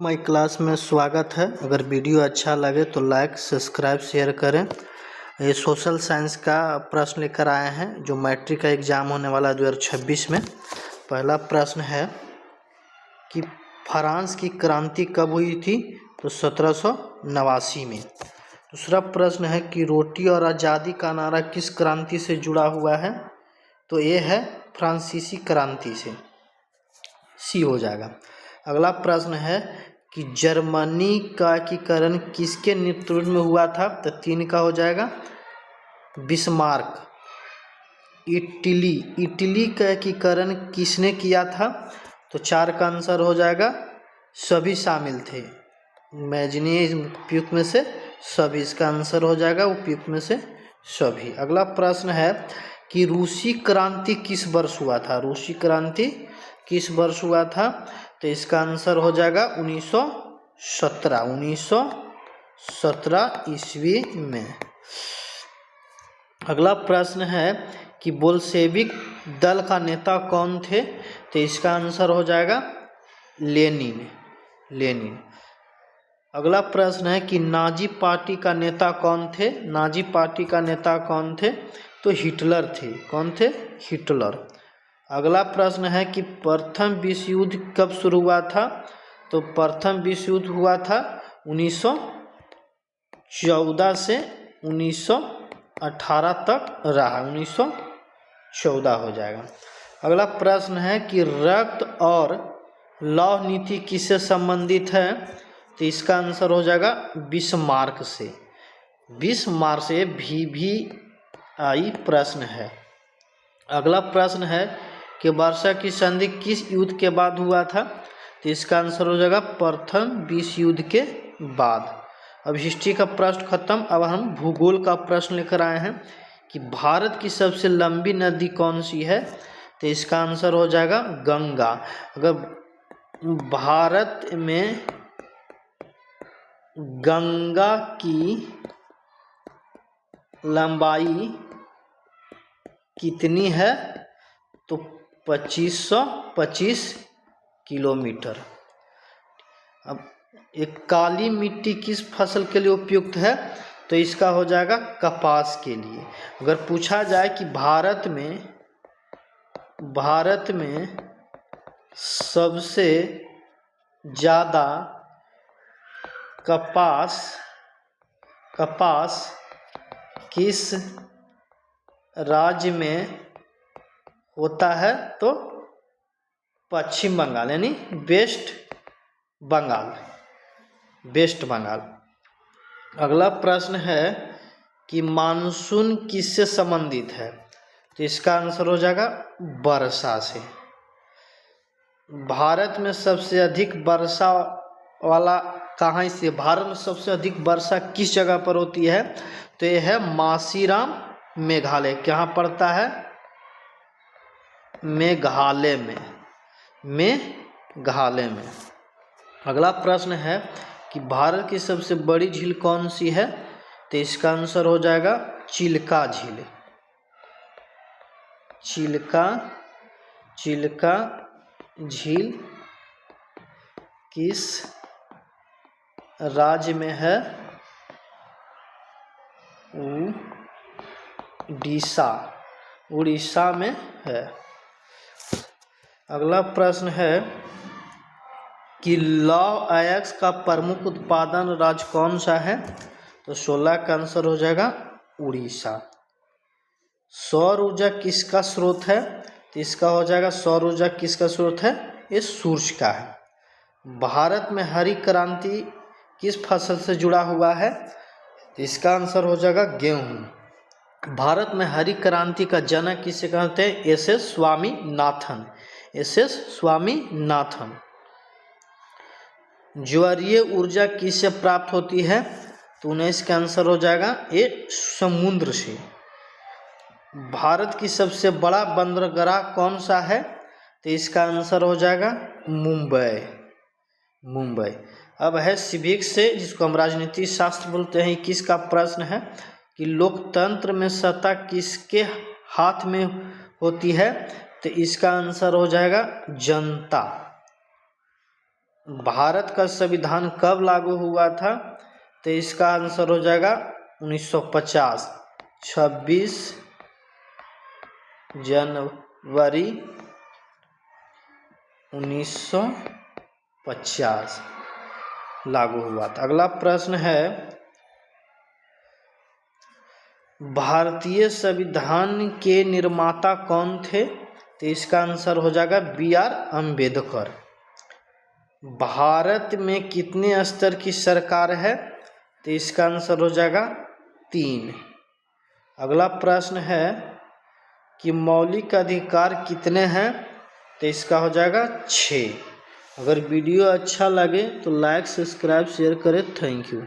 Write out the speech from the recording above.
My class में स्वागत है। अगर वीडियो अच्छा लगे तो लाइक सब्सक्राइब शेयर करें। ये सोशल साइंस का प्रश्न लेकर आए हैं जो मैट्रिक का एग्ज़ाम होने वाला है 2026 में। पहला प्रश्न है कि फ्रांस की क्रांति कब हुई थी, तो 1789 में। दूसरा प्रश्न है कि रोटी और आज़ादी का नारा किस क्रांति से जुड़ा हुआ है, तो ये है फ्रांसीसी क्रांति से, सी हो जाएगा। अगला प्रश्न है कि जर्मनी का एकीकरण किसके नेतृत्व में हुआ था, तो 3 का हो जाएगा बिस्मार्क। इटली का एकीकरण किसने किया था, तो 4 का आंसर हो जाएगा सभी शामिल थे। इमेजिनिए उपयुक्त में से सभी, इसका आंसर हो जाएगा उपयुक्त में से सभी। अगला प्रश्न है कि रूसी क्रांति किस वर्ष हुआ था, रूसी क्रांति किस वर्ष हुआ था, तो इसका आंसर हो जाएगा 1917 ईस्वी में। अगला प्रश्न है कि बोल्शेविक दल का नेता कौन थे, तो इसका आंसर हो जाएगा लेनिन। अगला प्रश्न है कि नाजी पार्टी का नेता कौन थे, नाजी पार्टी का नेता कौन थे, तो हिटलर थे। कौन थे? हिटलर। अगला प्रश्न है कि प्रथम विश्व युद्ध कब शुरू हुआ था, तो प्रथम विश्व युद्ध हुआ था 1914 से 1918 तक रहा, 1914 हो जाएगा। अगला प्रश्न है कि रक्त और लौह नीति किससे संबंधित है, तो इसका आंसर हो जाएगा बिस्मार्क से। बिस्मार्क से VVI प्रश्न है। अगला प्रश्न है कि वर्षा की संधि किस युद्ध के बाद हुआ था, तो इसका आंसर हो जाएगा प्रथम विश्व युद्ध के बाद। अब हिस्ट्री का प्रश्न खत्म। अब हम भूगोल का प्रश्न लेकर आए हैं कि भारत की सबसे लंबी नदी कौन सी है, तो इसका आंसर हो जाएगा गंगा। अगर भारत में गंगा की लंबाई कितनी है, तो 2525 किलोमीटर। अब एक काली मिट्टी किस फसल के लिए उपयुक्त है, तो इसका हो जाएगा कपास के लिए। अगर पूछा जाए कि भारत में सबसे ज़्यादा कपास किस राज्य में होता है, तो पश्चिम बंगाल यानी वेस्ट बंगाल। अगला प्रश्न है कि मानसून किससे संबंधित है, तो इसका आंसर हो जाएगा वर्षा से। भारत में सबसे अधिक वर्षा वाला कहाँ से, भारत में सबसे अधिक वर्षा किस जगह पर होती है, तो यह है मासीराम मेघालय। कहाँ पड़ता है? मेघालय में। अगला प्रश्न है कि भारत की सबसे बड़ी झील कौन सी है, तो इसका आंसर हो जाएगा चिल्का झील। चिल्का झील किस राज्य में है? उड़ीसा में है। अगला प्रश्न है कि लौह अयस्क का प्रमुख उत्पादन राज्य कौन सा है, तो 16 का आंसर हो जाएगा उड़ीसा। सौर ऊर्जा किसका स्रोत है, तो इसका हो जाएगा सौर ऊर्जा किसका स्रोत है, ये सूर्य का है। भारत में हरी क्रांति किस फसल से जुड़ा हुआ है, तो इसका आंसर हो जाएगा गेहूँ। भारत में हरी क्रांति का जनक किसे कहते हैं, SS स्वामीनाथन। ज्वारीय ऊर्जा किससे प्राप्त होती है, तो 19 का आंसर हो जाएगा ये समुद्र से। भारत की सबसे बड़ा बंदरगाह कौन सा है, तो इसका आंसर हो जाएगा मुंबई। अब है सिविक्स से, जिसको हम राजनीति शास्त्र बोलते हैं। किसका प्रश्न है कि लोकतंत्र में सत्ता किसके हाथ में होती है, तो इसका आंसर हो जाएगा जनता। भारत का संविधान कब लागू हुआ था? तो इसका आंसर हो जाएगा 1950, 26 जनवरी 1950 लागू हुआ था। अगला प्रश्न है, भारतीय संविधान के निर्माता कौन थे? तो इसका आंसर हो जाएगा B.R. अम्बेडकर। भारत में कितने स्तर की सरकार है? तो इसका आंसर हो जाएगा 3। अगला प्रश्न है कि मौलिक अधिकार कितने हैं? तो इसका हो जाएगा 6। अगर वीडियो अच्छा लगे तो लाइक, सब्सक्राइब, शेयर करें। Thank you.